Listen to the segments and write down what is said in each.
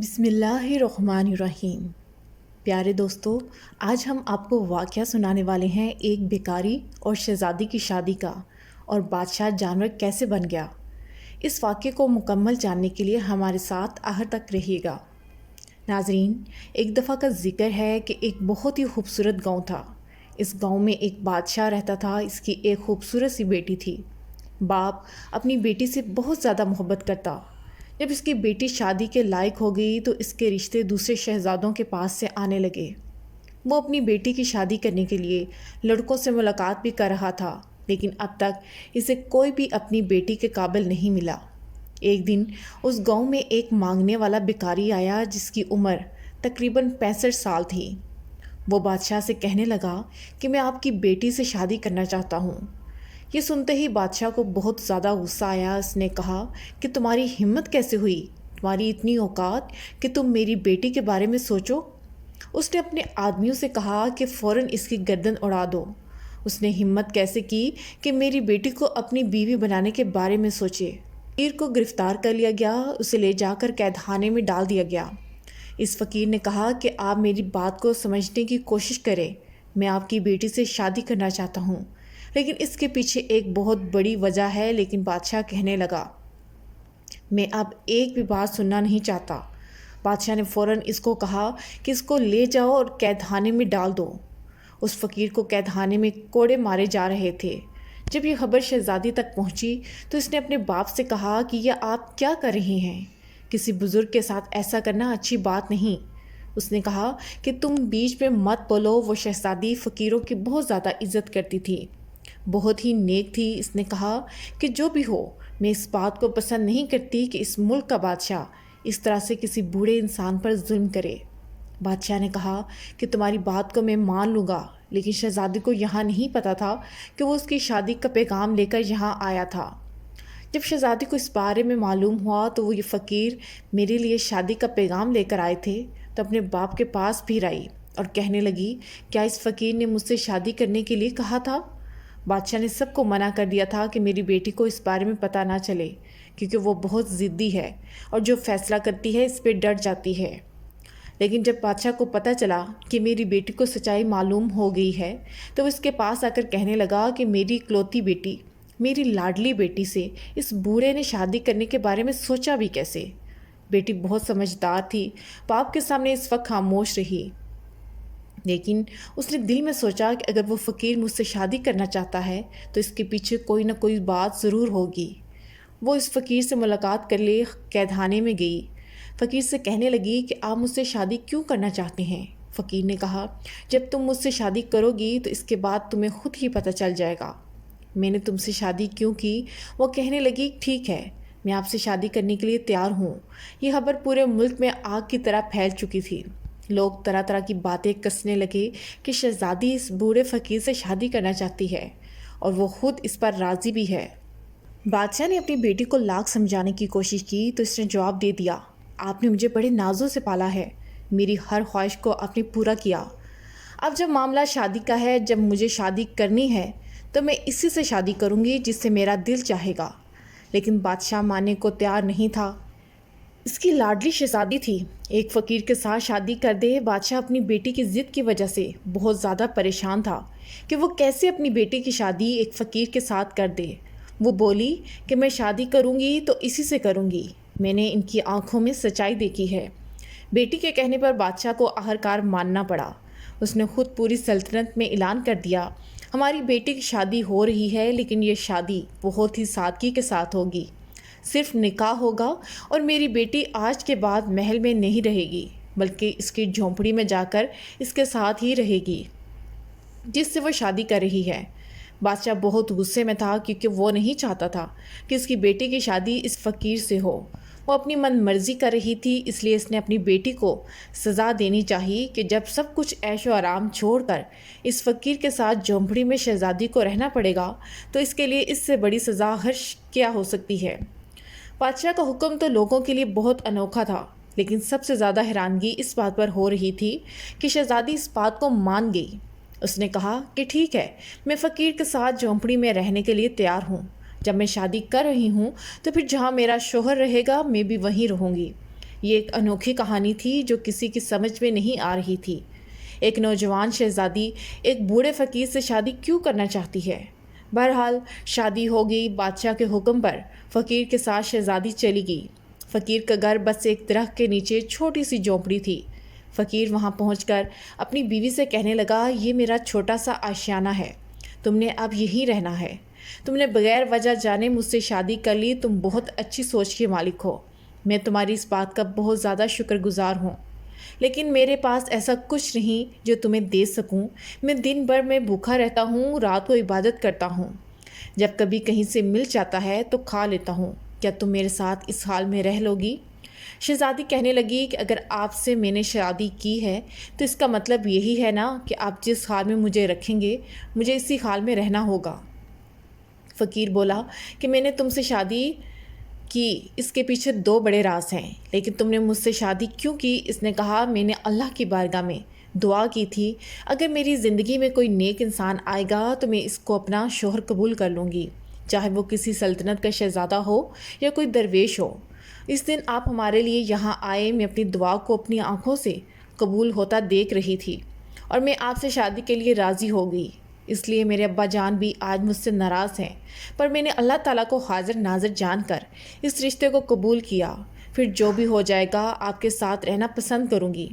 بسم اللہ الرحمن الرحیم۔ پیارے دوستو، آج ہم آپ کو واقعہ سنانے والے ہیں ایک بیکاری اور شہزادی کی شادی کا، اور بادشاہ جانور کیسے بن گیا۔ اس واقعے کو مکمل جاننے کے لیے ہمارے ساتھ آخر تک رہیے گا۔ ناظرین، ایک دفعہ کا ذکر ہے کہ ایک بہت ہی خوبصورت گاؤں تھا۔ اس گاؤں میں ایک بادشاہ رہتا تھا۔ اس کی ایک خوبصورت سی بیٹی تھی۔ باپ اپنی بیٹی سے بہت زیادہ محبت کرتا۔ جب اس کی بیٹی شادی کے لائق ہو گئی تو اس کے رشتے دوسرے شہزادوں کے پاس سے آنے لگے۔ وہ اپنی بیٹی کی شادی کرنے کے لیے لڑکوں سے ملاقات بھی کر رہا تھا، لیکن اب تک اسے کوئی بھی اپنی بیٹی کے قابل نہیں ملا۔ ایک دن اس گاؤں میں ایک مانگنے والا بھکاری آیا جس کی عمر تقریباً 65 سال تھی۔ وہ بادشاہ سے کہنے لگا کہ میں آپ کی بیٹی سے شادی کرنا چاہتا ہوں۔ یہ سنتے ہی بادشاہ کو بہت زیادہ غصہ آیا۔ اس نے کہا کہ تمہاری ہمت کیسے ہوئی، تمہاری اتنی اوقات کہ تم میری بیٹی کے بارے میں سوچو۔ اس نے اپنے آدمیوں سے کہا کہ فوراً اس کی گردن اڑا دو۔ اس نے ہمت کیسے کی کہ میری بیٹی کو اپنی بیوی بنانے کے بارے میں سوچے۔ فقیر کو گرفتار کر لیا گیا، اسے لے جا کر قید خانے میں ڈال دیا گیا۔ اس فقیر نے کہا کہ آپ میری بات کو سمجھنے کی کوشش کریں، میں آپ کی بیٹی سے شادی کرنا چاہتا ہوں، لیکن اس کے پیچھے ایک بہت بڑی وجہ ہے۔ لیکن بادشاہ کہنے لگا، میں اب ایک بھی بات سننا نہیں چاہتا۔ بادشاہ نے فوراً اس کو کہا کہ اس کو لے جاؤ اور قید خانے میں ڈال دو۔ اس فقیر کو قید خانے میں کوڑے مارے جا رہے تھے۔ جب یہ خبر شہزادی تک پہنچی تو اس نے اپنے باپ سے کہا کہ یہ آپ کیا کر رہے ہیں، کسی بزرگ کے ساتھ ایسا کرنا اچھی بات نہیں۔ اس نے کہا کہ تم بیچ میں مت بولو۔ وہ شہزادی فقیروں کی بہت زیادہ عزت کرتی تھی، بہت ہی نیک تھی۔ اس نے کہا کہ جو بھی ہو، میں اس بات کو پسند نہیں کرتی کہ اس ملک کا بادشاہ اس طرح سے کسی بوڑھے انسان پر ظلم کرے۔ بادشاہ نے کہا کہ تمہاری بات کو میں مان لوں گا، لیکن شہزادی کو یہاں نہیں پتا تھا کہ وہ اس کی شادی کا پیغام لے کر یہاں آیا تھا۔ جب شہزادی کو اس بارے میں معلوم ہوا تو وہ یہ فقیر میرے لیے شادی کا پیغام لے کر آئے تھے، تو اپنے باپ کے پاس پھر آئی اور کہنے لگی، کیا اس فقیر نے مجھ سے شادی کرنے کے لیے کہا تھا؟ بادشاہ نے سب کو منع کر دیا تھا کہ میری بیٹی کو اس بارے میں پتہ نہ چلے، کیونکہ وہ بہت ضدی ہے اور جو فیصلہ کرتی ہے اس پہ ڈٹ جاتی ہے۔ لیکن جب بادشاہ کو پتہ چلا کہ میری بیٹی کو سچائی معلوم ہو گئی ہے تو وہ اس کے پاس آ کر کہنے لگا کہ میری اکلوتی بیٹی، میری لاڈلی بیٹی سے اس بوڑھے نے شادی کرنے کے بارے میں سوچا بھی کیسے؟ بیٹی بہت سمجھدار تھی، باپ کے سامنے اس وقت خاموش رہی، لیکن اس نے دل میں سوچا کہ اگر وہ فقیر مجھ سے شادی کرنا چاہتا ہے تو اس کے پیچھے کوئی نہ کوئی بات ضرور ہوگی۔ وہ اس فقیر سے ملاقات کر لے قید خانے میں گئی۔ فقیر سے کہنے لگی کہ آپ مجھ سے شادی کیوں کرنا چاہتے ہیں؟ فقیر نے کہا، جب تم مجھ سے شادی کرو گی تو اس کے بعد تمہیں خود ہی پتہ چل جائے گا میں نے تم سے شادی کیوں کی۔ وہ کہنے لگی، ٹھیک ہے، میں آپ سے شادی کرنے کے لیے تیار ہوں۔ یہ خبر پورے ملک میں آگ کی طرح پھیل چکی تھی۔ لوگ طرح طرح کی باتیں کسنے لگے کہ شہزادی اس بوڑھے فقیر سے شادی کرنا چاہتی ہے اور وہ خود اس پر راضی بھی ہے۔ بادشاہ نے اپنی بیٹی کو لاکھ سمجھانے کی کوشش کی تو اس نے جواب دے دیا، آپ نے مجھے بڑے نازوں سے پالا ہے، میری ہر خواہش کو آپ نے پورا کیا۔ اب جب معاملہ شادی کا ہے، جب مجھے شادی کرنی ہے تو میں اسی سے شادی کروں گی جس سے میرا دل چاہے گا۔ لیکن بادشاہ ماننے کو تیار نہیں تھا۔ اس کی لاڈلی شہزادی تھی، ایک فقیر کے ساتھ شادی کر دے۔ بادشاہ اپنی بیٹی کی ضد کی وجہ سے بہت زیادہ پریشان تھا کہ وہ کیسے اپنی بیٹی کی شادی ایک فقیر کے ساتھ کر دے۔ وہ بولی کہ میں شادی کروں گی تو اسی سے کروں گی، میں نے ان کی آنکھوں میں سچائی دیکھی ہے۔ بیٹی کے کہنے پر بادشاہ کو آخرکار ماننا پڑا۔ اس نے خود پوری سلطنت میں اعلان کر دیا، ہماری بیٹی کی شادی ہو رہی ہے، لیکن یہ شادی بہت ہی سادگی کے ساتھ ہوگی، صرف نکاح ہوگا اور میری بیٹی آج کے بعد محل میں نہیں رہے گی، بلکہ اس کی جھونپڑی میں جا کر اس کے ساتھ ہی رہے گی جس سے وہ شادی کر رہی ہے۔ بادشاہ بہت غصے میں تھا کیونکہ وہ نہیں چاہتا تھا کہ اس کی بیٹی کی شادی اس فقیر سے ہو۔ وہ اپنی من مرضی کر رہی تھی، اس لیے اس نے اپنی بیٹی کو سزا دینی چاہیے کہ جب سب کچھ عیش و آرام چھوڑ کر اس فقیر کے ساتھ جھونپڑی میں شہزادی کو رہنا پڑے گا تو اس کے لیے اس سے بڑی سزا کیا ہو سکتی ہے۔ بادشاہ کا حکم تو لوگوں کے لیے بہت انوکھا تھا، لیکن سب سے زیادہ حیرانگی اس بات پر ہو رہی تھی کہ شہزادی اس بات کو مان گئی۔ اس نے کہا کہ ٹھیک ہے، میں فقیر کے ساتھ جھونپڑی میں رہنے کے لیے تیار ہوں۔ جب میں شادی کر رہی ہوں تو پھر جہاں میرا شوہر رہے گا میں بھی وہیں رہوں گی۔ یہ ایک انوکھی کہانی تھی جو کسی کی سمجھ میں نہیں آ رہی تھی۔ ایک نوجوان شہزادی ایک بوڑھے فقیر سے شادی کیوں کرنا چاہتی ہے؟ بہرحال شادی ہو گئی۔ بادشاہ کے حکم پر فقیر کے ساتھ شہزادی چلی گئی۔ فقیر کا گھر بس ایک درخت کے نیچے چھوٹی سی جھونپڑی تھی۔ فقیر وہاں پہنچ کر اپنی بیوی سے کہنے لگا، یہ میرا چھوٹا سا آشیانہ ہے، تم نے اب یہیں رہنا ہے۔ تم نے بغیر وجہ جانے مجھ سے شادی کر لی، تم بہت اچھی سوچ کے مالک ہو، میں تمہاری اس بات کا بہت زیادہ شکر گزار ہوں، لیکن میرے پاس ایسا کچھ نہیں جو تمہیں دے سکوں۔ میں دن بھر میں بھوکا رہتا ہوں، رات کو عبادت کرتا ہوں، جب کبھی کہیں سے مل جاتا ہے تو کھا لیتا ہوں۔ کیا تم میرے ساتھ اس حال میں رہ لو گی؟ شہزادی کہنے لگی کہ اگر آپ سے میں نے شادی کی ہے تو اس کا مطلب یہی ہے نا کہ آپ جس حال میں مجھے رکھیں گے مجھے اسی حال میں رہنا ہوگا۔ فقیر بولا کہ میں نے تم سے شادی کی، اس کے پیچھے 2 بڑے راز ہیں، لیکن تم نے مجھ سے شادی کیوں کی؟ اس نے کہا، میں نے اللہ کی بارگاہ میں دعا کی تھی، اگر میری زندگی میں کوئی نیک انسان آئے گا تو میں اس کو اپنا شوہر قبول کر لوں گی، چاہے وہ کسی سلطنت کا شہزادہ ہو یا کوئی درویش ہو۔ اس دن آپ ہمارے لیے یہاں آئے، میں اپنی دعا کو اپنی آنکھوں سے قبول ہوتا دیکھ رہی تھی اور میں آپ سے شادی کے لیے راضی ہو گئی۔ اس لیے میرے ابا جان بھی آج مجھ سے ناراض ہیں، پر میں نے اللہ تعالیٰ کو حاضر ناظر جان کر اس رشتے کو قبول کیا، پھر جو بھی ہو جائے گا آپ کے ساتھ رہنا پسند کروں گی۔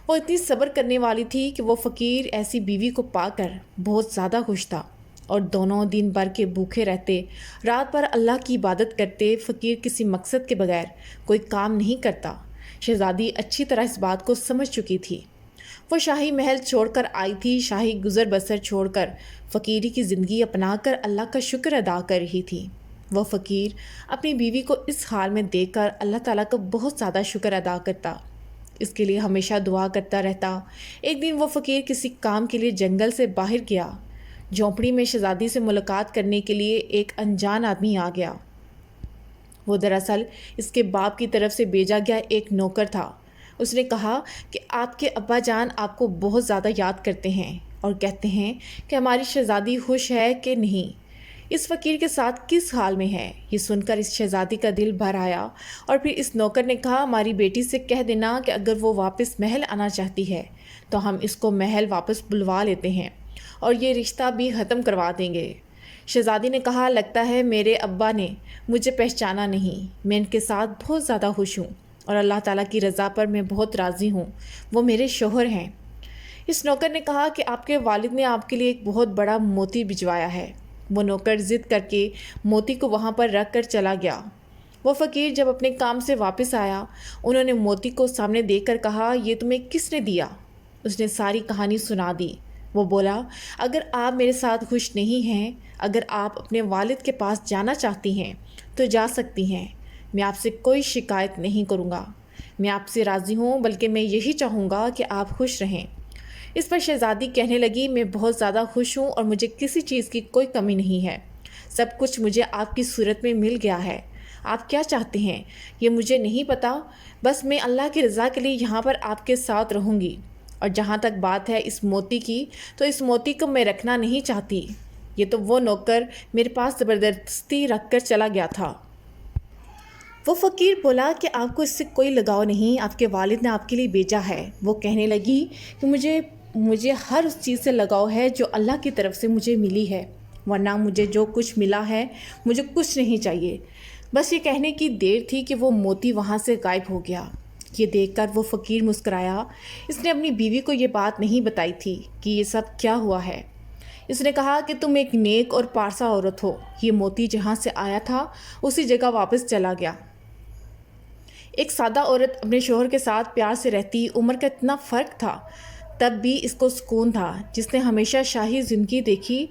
وہ اتنی صبر کرنے والی تھی کہ وہ فقیر ایسی بیوی کو پا کر بہت زیادہ خوش تھا، اور دونوں دن بھر کے بھوکے رہتے، رات بھر اللہ کی عبادت کرتے۔ فقیر کسی مقصد کے بغیر کوئی کام نہیں کرتا۔ شہزادی اچھی طرح اس بات کو سمجھ چکی تھی۔ وہ شاہی محل چھوڑ کر آئی تھی، شاہی گزر بسر چھوڑ کر فقیری کی زندگی اپنا کر اللہ کا شکر ادا کر رہی تھی۔ وہ فقیر اپنی بیوی کو اس حال میں دیکھ کر اللہ تعالیٰ کا بہت زیادہ شکر ادا کرتا، اس کے لیے ہمیشہ دعا کرتا رہتا۔ ایک دن وہ فقیر کسی کام کے لیے جنگل سے باہر گیا۔ جھونپڑی میں شہزادی سے ملاقات کرنے کے لیے ایک انجان آدمی آ گیا۔ وہ دراصل اس کے باپ کی طرف سے بھیجا گیا ایک نوکر تھا۔ اس نے کہا کہ آپ کے ابا جان آپ کو بہت زیادہ یاد کرتے ہیں اور کہتے ہیں کہ ہماری شہزادی خوش ہے کہ نہیں، اس فقیر کے ساتھ کس حال میں ہے۔ یہ سن کر اس شہزادی کا دل بھر آیا، اور پھر اس نوکر نے کہا، ہماری بیٹی سے کہہ دینا کہ اگر وہ واپس محل آنا چاہتی ہے تو ہم اس کو محل واپس بلوا لیتے ہیں اور یہ رشتہ بھی ختم کروا دیں گے۔ شہزادی نے کہا، لگتا ہے میرے ابا نے مجھے پہچانا نہیں، میں ان کے ساتھ بہت زیادہ خوش ہوں اور اللہ تعالیٰ کی رضا پر میں بہت راضی ہوں، وہ میرے شوہر ہیں۔ اس نوکر نے کہا کہ آپ کے والد نے آپ کے لیے ایک بہت بڑا موتی بھجوایا ہے۔ وہ نوکر ضد کر کے موتی کو وہاں پر رکھ کر چلا گیا۔ وہ فقیر جب اپنے کام سے واپس آیا، انہوں نے موتی کو سامنے دیکھ کر کہا، یہ تمہیں کس نے دیا؟ اس نے ساری کہانی سنا دی۔ وہ بولا، اگر آپ میرے ساتھ خوش نہیں ہیں، اگر آپ اپنے والد کے پاس جانا چاہتی ہیں تو جا سکتی ہیں، میں آپ سے کوئی شکایت نہیں کروں گا، میں آپ سے راضی ہوں، بلکہ میں یہی چاہوں گا کہ آپ خوش رہیں۔ اس پر شہزادی کہنے لگی، میں بہت زیادہ خوش ہوں اور مجھے کسی چیز کی کوئی کمی نہیں ہے، سب کچھ مجھے آپ کی صورت میں مل گیا ہے۔ آپ کیا چاہتے ہیں یہ مجھے نہیں پتا، بس میں اللہ کی رضا کے لیے یہاں پر آپ کے ساتھ رہوں گی، اور جہاں تک بات ہے اس موتی کی، تو اس موتی کو میں رکھنا نہیں چاہتی، یہ تو وہ نوکر میرے پاس زبردستی رکھ کر چلا گیا تھا۔ وہ فقیر بولا کہ آپ کو اس سے کوئی لگاؤ نہیں، آپ کے والد نے آپ کے لیے بھیجا ہے۔ وہ کہنے لگی کہ مجھے ہر اس چیز سے لگاؤ ہے جو اللہ کی طرف سے مجھے ملی ہے، ورنہ مجھے جو کچھ ملا ہے مجھے کچھ نہیں چاہیے۔ بس یہ کہنے کی دیر تھی کہ وہ موتی وہاں سے غائب ہو گیا۔ یہ دیکھ کر وہ فقیر مسکرایا۔ اس نے اپنی بیوی کو یہ بات نہیں بتائی تھی کہ یہ سب کیا ہوا ہے۔ اس نے کہا کہ تم ایک نیک اور پارسا عورت ہو، یہ موتی جہاں سے آیا تھا اسی جگہ واپس چلا گیا۔ ایک سادہ عورت اپنے شوہر کے ساتھ پیار سے رہتی، عمر کا اتنا فرق تھا، تب بھی اس کو سکون تھا۔ جس نے ہمیشہ شاہی زندگی دیکھی،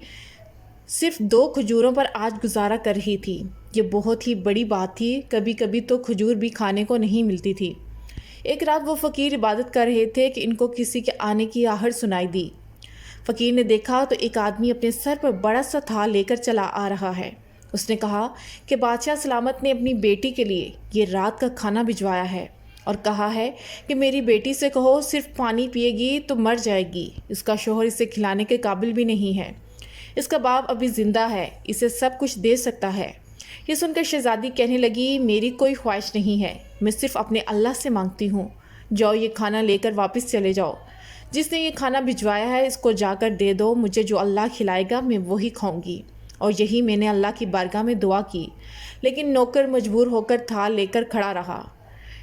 صرف 2 کھجوروں پر آج گزارا کر رہی تھی، یہ بہت ہی بڑی بات تھی۔ کبھی کبھی تو کھجور بھی کھانے کو نہیں ملتی تھی۔ ایک رات وہ فقیر عبادت کر رہے تھے کہ ان کو کسی کے آنے کی آہٹ سنائی دی۔ فقیر نے دیکھا تو ایک آدمی اپنے سر پر بڑا سا تھال لے کر چلا آ رہا ہے۔ اس نے کہا کہ بادشاہ سلامت نے اپنی بیٹی کے لیے یہ رات کا کھانا بھجوایا ہے اور کہا ہے کہ میری بیٹی سے کہو صرف پانی پیے گی تو مر جائے گی، اس کا شوہر اسے کھلانے کے قابل بھی نہیں ہے، اس کا باپ ابھی زندہ ہے، اسے سب کچھ دے سکتا ہے۔ یہ سن کر شہزادی کہنے لگی، میری کوئی خواہش نہیں ہے، میں صرف اپنے اللہ سے مانگتی ہوں، جاؤ یہ کھانا لے کر واپس چلے جاؤ، جس نے یہ کھانا بھجوایا ہے اس کو جا کر دے دو، مجھے جو اللہ کھلائے گا میں وہی کھاؤں گی۔ اور یہی میں نے اللہ کی بارگاہ میں دعا کی، لیکن نوکر مجبور ہو کر تھال لے کر کھڑا رہا۔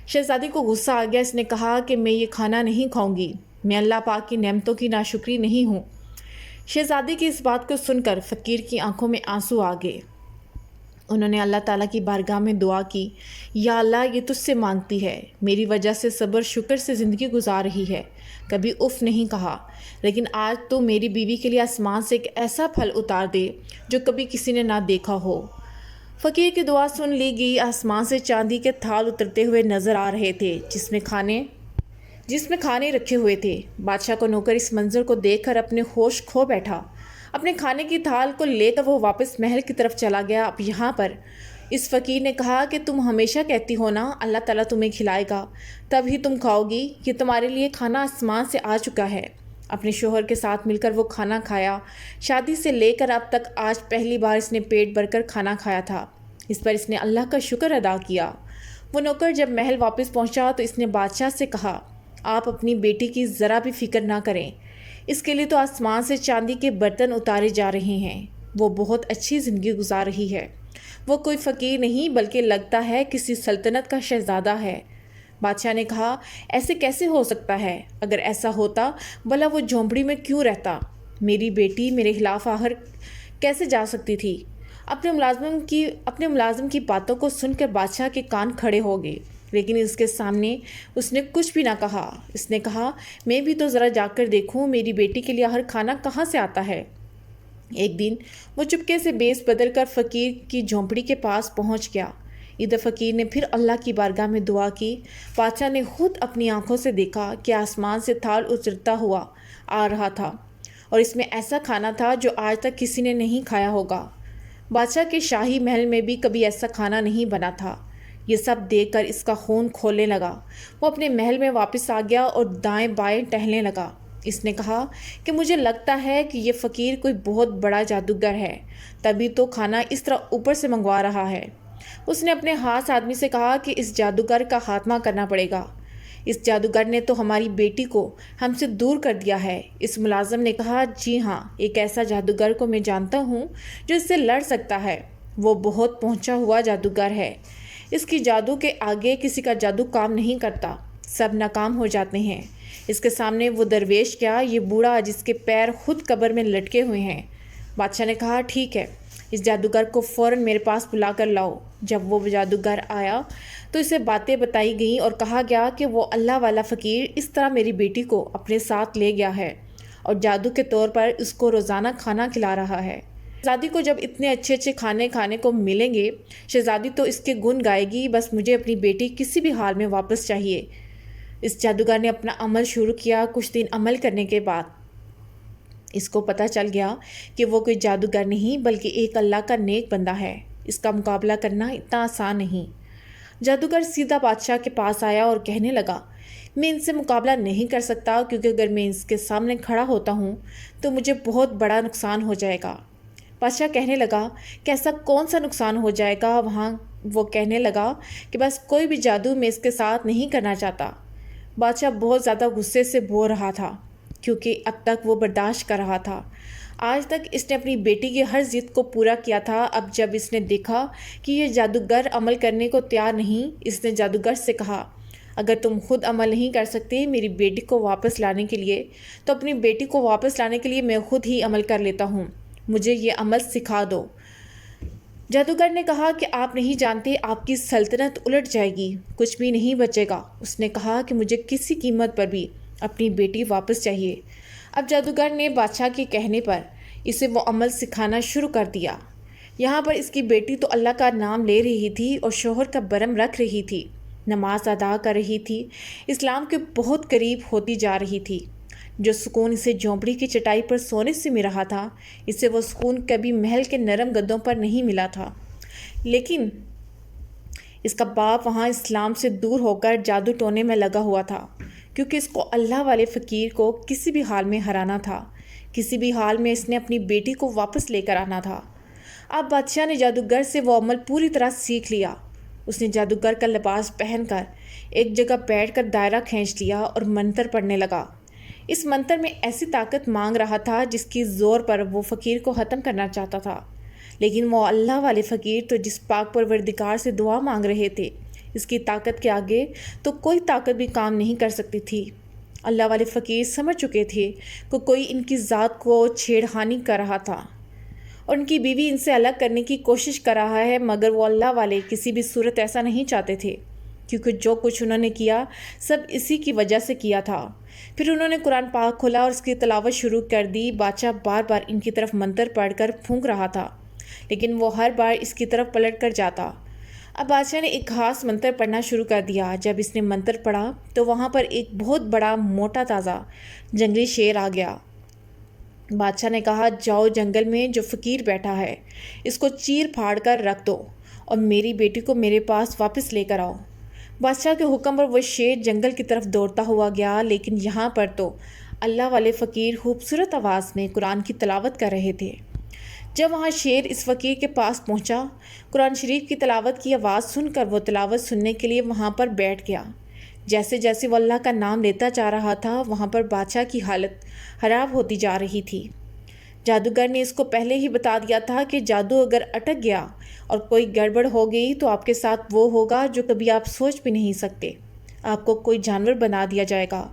شہزادی کو غصہ آ گیا، اس نے کہا کہ میں یہ کھانا نہیں کھاؤں گی، میں اللہ پاک کی نعمتوں کی ناشکری نہیں ہوں۔ شہزادی کی اس بات کو سن کر فقیر کی آنکھوں میں آنسو آ گئے۔ انہوں نے اللہ تعالیٰ کی بارگاہ میں دعا کی، یا اللہ یہ تجھ سے مانگتی ہے، میری وجہ سے صبر شکر سے زندگی گزار رہی ہے، کبھی اف نہیں کہا، لیکن آج تو میری بیوی کے لیے آسمان سے ایک ایسا پھل اتار دے جو کبھی کسی نے نہ دیکھا ہو۔ فقیر کی دعا سن لی گئی۔ آسمان سے چاندی کے تھال اترتے ہوئے نظر آ رہے تھے جس میں کھانے رکھے ہوئے تھے۔ بادشاہ کو نوکر اس منظر کو دیکھ کر اپنے ہوش کھو بیٹھا۔ اپنے کھانے کی تھال کو لے کر وہ واپس محل کی طرف چلا گیا۔ اب یہاں پر اس فقیر نے کہا کہ تم ہمیشہ کہتی ہو نا اللہ تعالیٰ تمہیں کھلائے گا تب ہی تم کھاؤ گی، یہ تمہارے لیے کھانا آسمان سے آ چکا ہے۔ اپنے شوہر کے ساتھ مل کر وہ کھانا کھایا۔ شادی سے لے کر اب تک آج پہلی بار اس نے پیٹ بھر کر کھانا کھایا تھا۔ اس پر اس نے اللہ کا شکر ادا کیا۔ وہ نوکر جب محل واپس پہنچا تو اس نے بادشاہ سے کہا، آپ اپنی بیٹی کی ذرا بھی فکر نہ کریں، اس کے لیے تو آسمان سے چاندی کے برتن اتارے جا رہے ہیں، وہ بہت اچھی زندگی گزار رہی ہے، وہ کوئی فقیر نہیں بلکہ لگتا ہے کسی سلطنت کا شہزادہ ہے۔ بادشاہ نے کہا، ایسے کیسے ہو سکتا ہے؟ اگر ایسا ہوتا بھلا وہ جھونپڑی میں کیوں رہتا؟ میری بیٹی میرے خلاف آخر کیسے جا سکتی تھی؟ اپنے ملازم کی باتوں کو سن کر بادشاہ کے کان کھڑے ہو گئے، لیکن اس کے سامنے اس نے کچھ بھی نہ کہا۔ اس نے کہا، میں بھی تو ذرا جا کر دیکھوں میری بیٹی کے لیے آخر کھانا کہاں سے آتا ہے۔ ایک دن وہ چپکے سے بیس بدل کر فقیر کی جھونپڑی کے پاس پہنچ گیا۔ ادھر فقیر نے پھر اللہ کی بارگاہ میں دعا کی۔ بادشاہ نے خود اپنی آنکھوں سے دیکھا کہ آسمان سے تھال اترتا ہوا آ رہا تھا اور اس میں ایسا کھانا تھا جو آج تک کسی نے نہیں کھایا ہوگا۔ بادشاہ کے شاہی محل میں بھی کبھی ایسا کھانا نہیں بنا تھا۔ یہ سب دیکھ کر اس کا خون کھولنے لگا۔ وہ اپنے محل میں واپس آ گیا اور دائیں بائیں ٹہلنے لگا۔ اس نے کہا کہ مجھے لگتا ہے کہ یہ فقیر کوئی بہت بڑا جادوگر ہے، تبھی تو کھانا اس طرح اوپر سے منگوا رہا ہے۔ اس نے اپنے خاص آدمی سے کہا کہ اس جادوگر کا خاتمہ کرنا پڑے گا، اس جادوگر نے تو ہماری بیٹی کو ہم سے دور کر دیا ہے۔ اس ملازم نے کہا، جی ہاں، ایک ایسا جادوگر کو میں جانتا ہوں جو اس سے لڑ سکتا ہے، وہ بہت پہنچا ہوا جادوگر ہے، اس کی جادو کے آگے کسی کا جادو کام نہیں کرتا، سب ناکام ہو جاتے ہیں۔ اس کے سامنے وہ درویش کیا، یہ بوڑھا جس کے پیر خود قبر میں لٹکے ہوئے ہیں۔ بادشاہ نے کہا، ٹھیک ہے، اس جادوگر کو فوراً میرے پاس بلا کر لاؤ۔ جب وہ جادوگر آیا تو اسے باتیں بتائی گئیں اور کہا گیا کہ وہ اللہ والا فقیر اس طرح میری بیٹی کو اپنے ساتھ لے گیا ہے اور جادو کے طور پر اس کو روزانہ کھانا کھلا رہا ہے۔ شہزادی کو جب اتنے اچھے اچھے کھانے کو ملیں گے، شہزادی تو اس کے گن گائے گی، بس مجھے اپنی بیٹی کسی بھی حال میں واپس چاہیے۔ اس جادوگر نے اپنا عمل شروع کیا۔ کچھ دن عمل کرنے کے بعد اس کو پتہ چل گیا کہ وہ کوئی جادوگر نہیں بلکہ ایک اللہ کا نیک بندہ ہے، اس کا مقابلہ کرنا اتنا آسان نہیں۔ جادوگر سیدھا بادشاہ کے پاس آیا اور کہنے لگا، میں ان سے مقابلہ نہیں کر سکتا کیونکہ اگر میں اس کے سامنے کھڑا ہوتا ہوں تو مجھے بہت بڑا نقصان ہو جائے گا۔ بادشاہ کہنے لگا کہ ایسا کون سا نقصان ہو جائے گا؟ وہ کہنے لگا کہ بس کوئی بھی جادو میں اس کے ساتھ نہیں کرنا چاہتا۔ بادشاہ بہت زیادہ غصے سے بول رہا تھا کیونکہ اب تک وہ برداشت کر رہا تھا۔ آج تک اس نے اپنی بیٹی کی ہر ضد کو پورا کیا تھا۔ اب جب اس نے دیکھا کہ یہ جادوگر عمل کرنے کو تیار نہیں، اس نے جادوگر سے کہا، اگر تم خود عمل نہیں کر سکتے میری بیٹی کو واپس لانے کے لیے، تو اپنی بیٹی کو واپس لانے کے لیے میں خود ہی عمل کر لیتا ہوں، مجھے یہ عمل سکھا دو۔ جادوگر نے کہا کہ آپ نہیں جانتے، آپ کی سلطنت الٹ جائے گی، کچھ بھی نہیں بچے گا۔ اس نے کہا کہ مجھے کسی قیمت پر بھی اپنی بیٹی واپس چاہیے۔ اب جادوگر نے بادشاہ کے کہنے پر اسے وہ عمل سکھانا شروع کر دیا۔ یہاں پر اس کی بیٹی تو اللہ کا نام لے رہی تھی اور شوہر کا برم رکھ رہی تھی، نماز ادا کر رہی تھی، اسلام کے بہت قریب ہوتی جا رہی تھی۔ جو سکون اسے جھونپڑی کی چٹائی پر سونے سے مل رہا تھا، اسے وہ سکون کبھی محل کے نرم گدوں پر نہیں ملا تھا۔ لیکن اس کا باپ وہاں اسلام سے دور ہو کر جادو ٹونے میں لگا ہوا تھا، کیونکہ اس کو اللہ والے فقیر کو کسی بھی حال میں ہرانا تھا، کسی بھی حال میں اس نے اپنی بیٹی کو واپس لے کر آنا تھا۔ اب بادشاہ نے جادوگر سے وہ عمل پوری طرح سیکھ لیا۔ اس نے جادوگر کا لباس پہن کر ایک جگہ بیٹھ کر دائرہ کھینچ لیا اور منتر پڑھنے لگا۔ اس منتر میں ایسی طاقت مانگ رہا تھا جس کی زور پر وہ فقیر کو ختم کرنا چاہتا تھا، لیکن وہ اللہ والے فقیر تو جس پاک پروردگار سے دعا مانگ رہے تھے، اس کی طاقت کے آگے تو کوئی طاقت بھی کام نہیں کر سکتی تھی۔ اللہ والے فقیر سمجھ چکے تھے کہ کوئی ان کی ذات کو چھیڑخانی کر رہا تھا اور ان کی بیوی ان سے الگ کرنے کی کوشش کر رہا ہے، مگر وہ اللہ والے کسی بھی صورت ایسا نہیں چاہتے تھے، کیونکہ جو کچھ انہوں نے کیا سب اسی کی وجہ سے کیا تھا۔ پھر انہوں نے قرآن پاک کھولا اور اس کی تلاوت شروع کر دی۔ بادشاہ بار بار ان کی طرف منتر پڑھ کر پھونک رہا تھا، لیکن وہ ہر بار اس کی طرف پلٹ کر جاتا۔ اب بادشاہ نے ایک خاص منتر پڑھنا شروع کر دیا۔ جب اس نے منتر پڑھا تو وہاں پر ایک بہت بڑا موٹا تازہ جنگلی شیر آ گیا۔ بادشاہ نے کہا، جاؤ جنگل میں جو فقیر بیٹھا ہے اس کو چیر پھاڑ کر رکھ دو اور میری بیٹی کو میرے پاس واپس لے کر آؤ۔ بادشاہ کے حکم پر وہ شیر جنگل کی طرف دوڑتا ہوا گیا، لیکن یہاں پر تو اللہ والے فقیر خوبصورت آواز میں قرآن کی تلاوت کر رہے تھے۔ جب وہاں شیر اس فقیر کے پاس پہنچا، قرآن شریف کی تلاوت کی آواز سن کر وہ تلاوت سننے کے لیے وہاں پر بیٹھ گیا۔ جیسے جیسے وہ اللہ کا نام لیتا جا رہا تھا، وہاں پر بادشاہ کی حالت خراب ہوتی جا رہی تھی۔ جادوگر نے اس کو پہلے ہی بتا دیا تھا کہ جادو اگر اٹک گیا اور کوئی گڑبڑ ہو گئی تو آپ کے ساتھ وہ ہوگا جو کبھی آپ سوچ بھی نہیں سکتے، آپ کو کوئی جانور بنا دیا جائے گا۔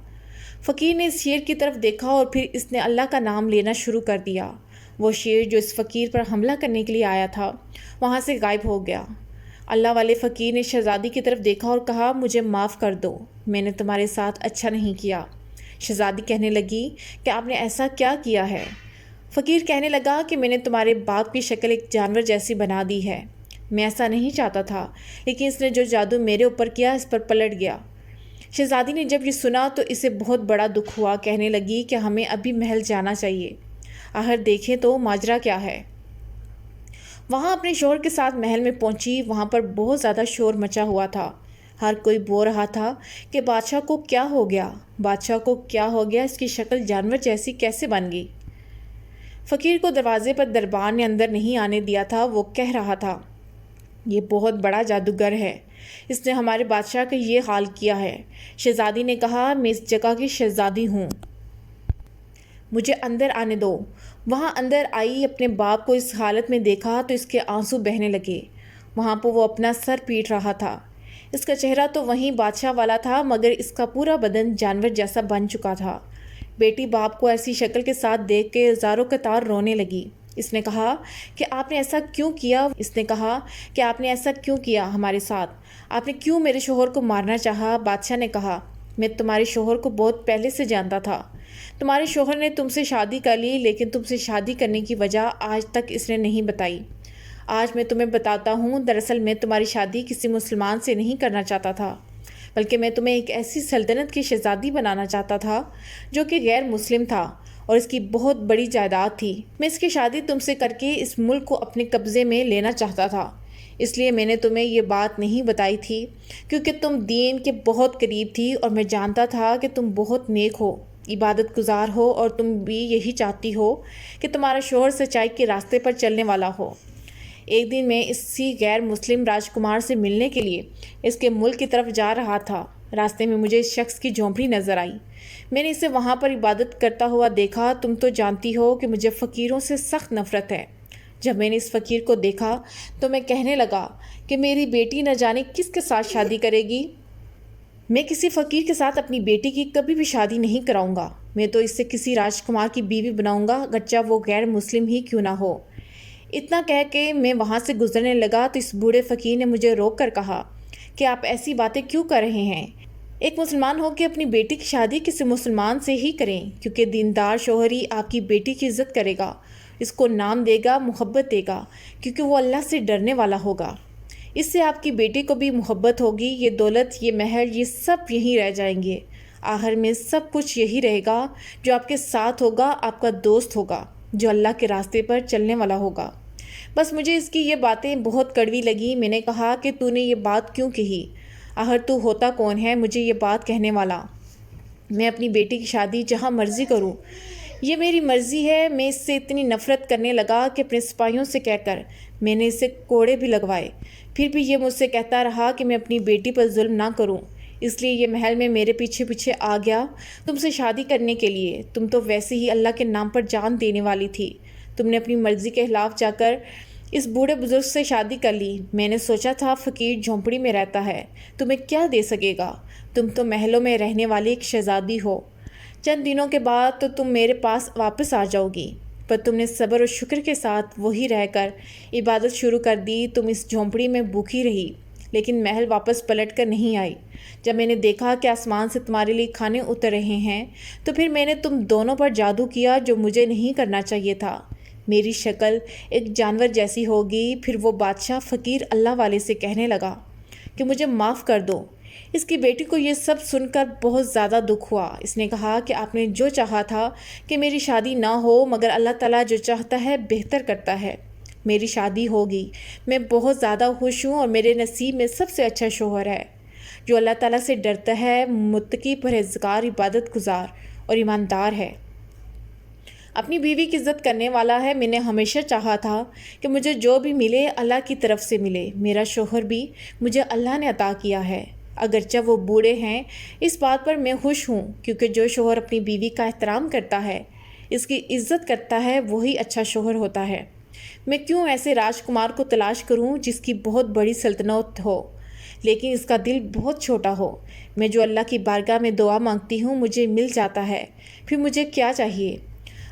فقیر نے اس شیر کی طرف دیکھا اور پھر اس نے اللہ کا نام لینا شروع کر دیا۔ وہ شیر جو اس فقیر پر حملہ کرنے کے لیے آیا تھا وہاں سے غائب ہو گیا۔ اللہ والے فقیر نے شہزادی کی طرف دیکھا اور کہا، مجھے معاف کر دو، میں نے تمہارے ساتھ اچھا نہیں کیا۔ شہزادی کہنے لگی کہ آپ نے ایسا کیا کیا ہے؟ فقیر کہنے لگا کہ میں نے تمہارے باپ کی شکل ایک جانور جیسی بنا دی ہے۔ میں ایسا نہیں چاہتا تھا، لیکن اس نے جو جادو میرے اوپر کیا اس پر پلٹ گیا۔ شہزادی نے جب یہ سنا تو اسے بہت بڑا دکھ ہوا، کہنے لگی کہ ہمیں ابھی محل جانا چاہیے، آخر دیکھیں تو ماجرا کیا ہے۔ وہاں اپنے شوہر کے ساتھ محل میں پہنچی۔ وہاں پر بہت زیادہ شور مچا ہوا تھا، ہر کوئی بول رہا تھا کہ بادشاہ کو کیا ہو گیا، بادشاہ کو کیا ہو گیا، اس کی شکل جانور جیسی کیسے بن گئی۔ فقیر کو دروازے پر دربار نے اندر نہیں آنے دیا تھا۔ وہ کہہ رہا تھا، یہ بہت بڑا جادوگر ہے، اس نے ہمارے بادشاہ کا یہ حال کیا ہے۔ شہزادی نے کہا، میں اس جگہ کی شہزادی ہوں، مجھے اندر آنے دو۔ وہاں اندر آئی، اپنے باپ کو اس حالت میں دیکھا تو اس کے آنسو بہنے لگے۔ وہاں پر وہ اپنا سر پیٹ رہا تھا۔ اس کا چہرہ تو وہیں بادشاہ والا تھا، مگر اس کا پورا بدن جانور جیسا بن چکا تھا۔ بیٹی باپ کو ایسی شکل کے ساتھ دیکھ کے زاروں قطار رونے لگی۔ اس نے کہا کہ آپ نے ایسا کیوں کیا؟ اس نے کہا کہ آپ نے ایسا کیوں کیا ہمارے ساتھ؟ آپ نے کیوں میرے شوہر کو مارنا چاہا؟ بادشاہ نے کہا، میں تمہارے شوہر کو بہت پہلے سے جانتا تھا۔ تمہارے شوہر نے تم سے شادی کر لی، لیکن تم سے شادی کرنے کی وجہ آج تک اس نے نہیں بتائی۔ آج میں تمہیں بتاتا ہوں، دراصل میں تمہاری شادی کسی مسلمان سے نہیں کرنا چاہتا تھا، بلکہ میں تمہیں ایک ایسی سلطنت کی شہزادی بنانا چاہتا تھا جو کہ غیر مسلم تھا اور اس کی بہت بڑی جائیداد تھی۔ میں اس کی شادی تم سے کر کے اس ملک کو اپنے قبضے میں لینا چاہتا تھا، اس لیے میں نے تمہیں یہ بات نہیں بتائی تھی، کیونکہ تم دین کے بہت قریب تھی اور میں جانتا تھا کہ تم بہت نیک ہو، عبادت گزار ہو، اور تم بھی یہی چاہتی ہو کہ تمہارا شوہر سچائی کے راستے پر چلنے والا ہو۔ ایک دن میں اسی غیر مسلم راجکمار سے ملنے کے لیے اس کے ملک کی طرف جا رہا تھا۔ راستے میں مجھے اس شخص کی جھونپڑی نظر آئی، میں نے اسے وہاں پر عبادت کرتا ہوا دیکھا۔ تم تو جانتی ہو کہ مجھے فقیروں سے سخت نفرت ہے۔ جب میں نے اس فقیر کو دیکھا تو میں کہنے لگا کہ میری بیٹی نہ جانے کس کے ساتھ شادی کرے گی۔ میں کسی فقیر کے ساتھ اپنی بیٹی کی کبھی بھی شادی نہیں کراؤں گا، میں تو اس سے کسی راجکمار کی بیوی بناؤں گا، گرچہ وہ غیر مسلم ہی کیوں نہ ہو۔ اتنا کہہ کے میں وہاں سے گزرنے لگا تو اس بوڑھے فقیر نے مجھے روک کر کہا کہ آپ ایسی باتیں کیوں کر رہے ہیں؟ ایک مسلمان ہو کے اپنی بیٹی کی شادی کسی مسلمان سے ہی کریں، کیونکہ دیندار شوہر ہی آپ کی بیٹی کی عزت کرے گا، اس کو نام دے گا، محبت دے گا، کیونکہ وہ اللہ سے ڈرنے والا ہوگا۔ اس سے آپ کی بیٹی کو بھی محبت ہوگی، یہ دولت، یہ مہر، یہ سب یہیں رہ جائیں گے۔ آخر میں سب کچھ یہی رہے گا، جو آپ کے ساتھ ہوگا آپ کا دوست ہوگا، جو اللہ کے راستے پر چلنے والا ہوگا۔ بس مجھے اس کی یہ باتیں بہت کڑوی لگیں۔ میں نے کہا کہ تو نے یہ بات کیوں کہی؟ آخر تو ہوتا کون ہے مجھے یہ بات کہنے والا؟ میں اپنی بیٹی کی شادی جہاں مرضی کروں، یہ میری مرضی ہے۔ میں اس سے اتنی نفرت کرنے لگا کہ اپنے سپاہیوں سے کہہ کر میں نے اسے کوڑے بھی لگوائے، پھر بھی یہ مجھ سے کہتا رہا کہ میں اپنی بیٹی پر ظلم نہ کروں، اس لیے یہ محل میں میرے پیچھے پیچھے آ گیا تم سے شادی کرنے کے لیے۔ تم تو ویسے ہی اللہ کے نام پر جان دینے والی تھی، تم نے اپنی مرضی کے خلاف جا کر اس بوڑھے بزرگ سے شادی کر لی۔ میں نے سوچا تھا فقیر جھونپڑی میں رہتا ہے، تمہیں کیا دے سکے گا؟ تم تو محلوں میں رہنے والی ایک شہزادی ہو، چند دنوں کے بعد تو تم میرے پاس واپس آ جاؤ گی۔ پر تم نے صبر و شکر کے ساتھ وہی رہ کر عبادت شروع کر دی۔ تم اس جھونپڑی میں بھوکی رہی لیکن محل واپس پلٹ کر نہیں آئی۔ جب میں نے دیکھا کہ آسمان سے تمہارے لیے کھانے اتر رہے ہیں تو پھر میں نے تم دونوں پر جادو کیا جو مجھے نہیں کرنا چاہیے تھا۔ میری شکل ایک جانور جیسی ہوگی۔ پھر وہ بادشاہ فقیر اللہ والے سے کہنے لگا کہ مجھے معاف کر دو۔ اس کی بیٹی کو یہ سب سن کر بہت زیادہ دکھ ہوا۔ اس نے کہا کہ آپ نے جو چاہا تھا کہ میری شادی نہ ہو، مگر اللہ تعالیٰ جو چاہتا ہے بہتر کرتا ہے۔ میری شادی ہوگی، میں بہت زیادہ خوش ہوں، اور میرے نصیب میں سب سے اچھا شوہر ہے جو اللہ تعالیٰ سے ڈرتا ہے، متقی، پرہیزگار، عبادت گزار اور ایماندار ہے، اپنی بیوی کی عزت کرنے والا ہے۔ میں نے ہمیشہ چاہا تھا کہ مجھے جو بھی ملے اللہ کی طرف سے ملے۔ میرا شوہر بھی مجھے اللہ نے عطا کیا ہے، اگرچہ وہ بوڑھے ہیں۔ اس بات پر میں خوش ہوں کیونکہ جو شوہر اپنی بیوی کا احترام کرتا ہے، اس کی عزت کرتا ہے، وہی اچھا شوہر ہوتا ہے۔ میں کیوں ایسے راجکمار کو تلاش کروں جس کی بہت بڑی سلطنت ہو لیکن اس کا دل بہت چھوٹا ہو؟ میں جو اللہ کی بارگاہ میں دعا مانگتی ہوں مجھے مل جاتا ہے، پھر مجھے کیا چاہیے؟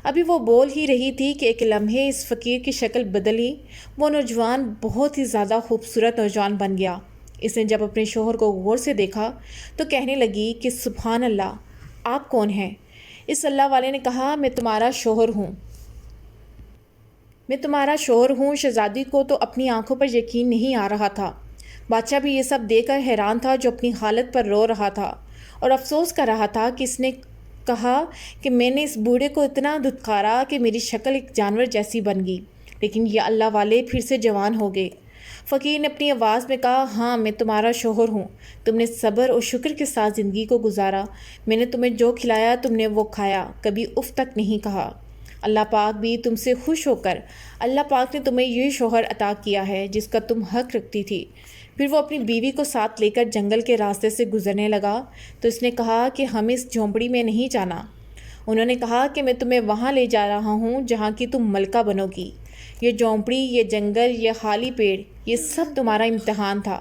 ابھی وہ بول ہی رہی تھی کہ ایک لمحے اس فقیر کی شکل بدلی۔ وہ نوجوان بہت ہی زیادہ خوبصورت نوجوان بن گیا۔ اس نے جب اپنے شوہر کو غور سے دیکھا تو کہنے لگی کہ سبحان اللہ، آپ کون ہیں؟ اس اللہ والے نے کہا، میں تمہارا شوہر ہوں، میں تمہارا شوہر ہوں۔ شہزادی کو تو اپنی آنکھوں پر یقین نہیں آ رہا تھا۔ بادشاہ بھی یہ سب دیکھ کر حیران تھا، جو اپنی حالت پر رو رہا تھا اور افسوس کر رہا تھا کہ اس نے کہا کہ میں نے اس بوڑھے کو اتنا دھتکارا کہ میری شکل ایک جانور جیسی بن گئی، لیکن یہ اللہ والے پھر سے جوان ہو گئے۔ فقیر نے اپنی آواز میں کہا، ہاں میں تمہارا شوہر ہوں، تم نے صبر اور شکر کے ساتھ زندگی کو گزارا، میں نے تمہیں جو کھلایا تم نے وہ کھایا، کبھی اف تک نہیں کہا۔ اللہ پاک بھی تم سے خوش ہو کر اللہ پاک نے تمہیں یہ شوہر عطا کیا ہے جس کا تم حق رکھتی تھی۔ پھر وہ اپنی بیوی کو ساتھ لے کر جنگل کے راستے سے گزرنے لگا تو اس نے کہا کہ ہمیں اس جھونپڑی میں نہیں جانا۔ انہوں نے کہا کہ میں تمہیں وہاں لے جا رہا ہوں جہاں کی تم ملکہ بنو گی۔ یہ جھونپڑی، یہ جنگل، یہ خالی پیڑ، یہ سب تمہارا امتحان تھا،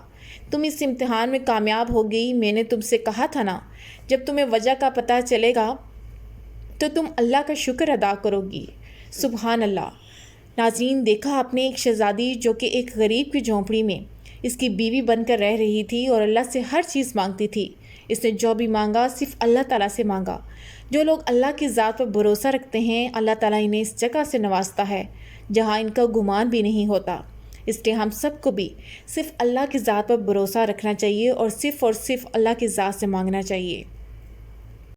تم اس امتحان میں کامیاب ہو گئی۔ میں نے تم سے کہا تھا نا، جب تمہیں وجہ کا پتہ چلے گا تو تم اللہ کا شکر ادا کرو گی۔ سبحان اللہ۔ ناظرین، دیکھا آپ نے ایک شہزادی جو کہ ایک غریب کی جھونپڑی میں اس کی بیوی بن کر رہ رہی تھی اور اللہ سے ہر چیز مانگتی تھی۔ اس نے جو بھی مانگا صرف اللہ تعالیٰ سے مانگا۔ جو لوگ اللہ کی ذات پر بھروسہ رکھتے ہیں، اللہ تعالیٰ انہیں اس جگہ سے نوازتا ہے جہاں ان کا گمان بھی نہیں ہوتا۔ اس لیے ہم سب کو بھی صرف اللہ کی ذات پر بھروسہ رکھنا چاہیے اور صرف اللہ کی ذات سے مانگنا چاہیے۔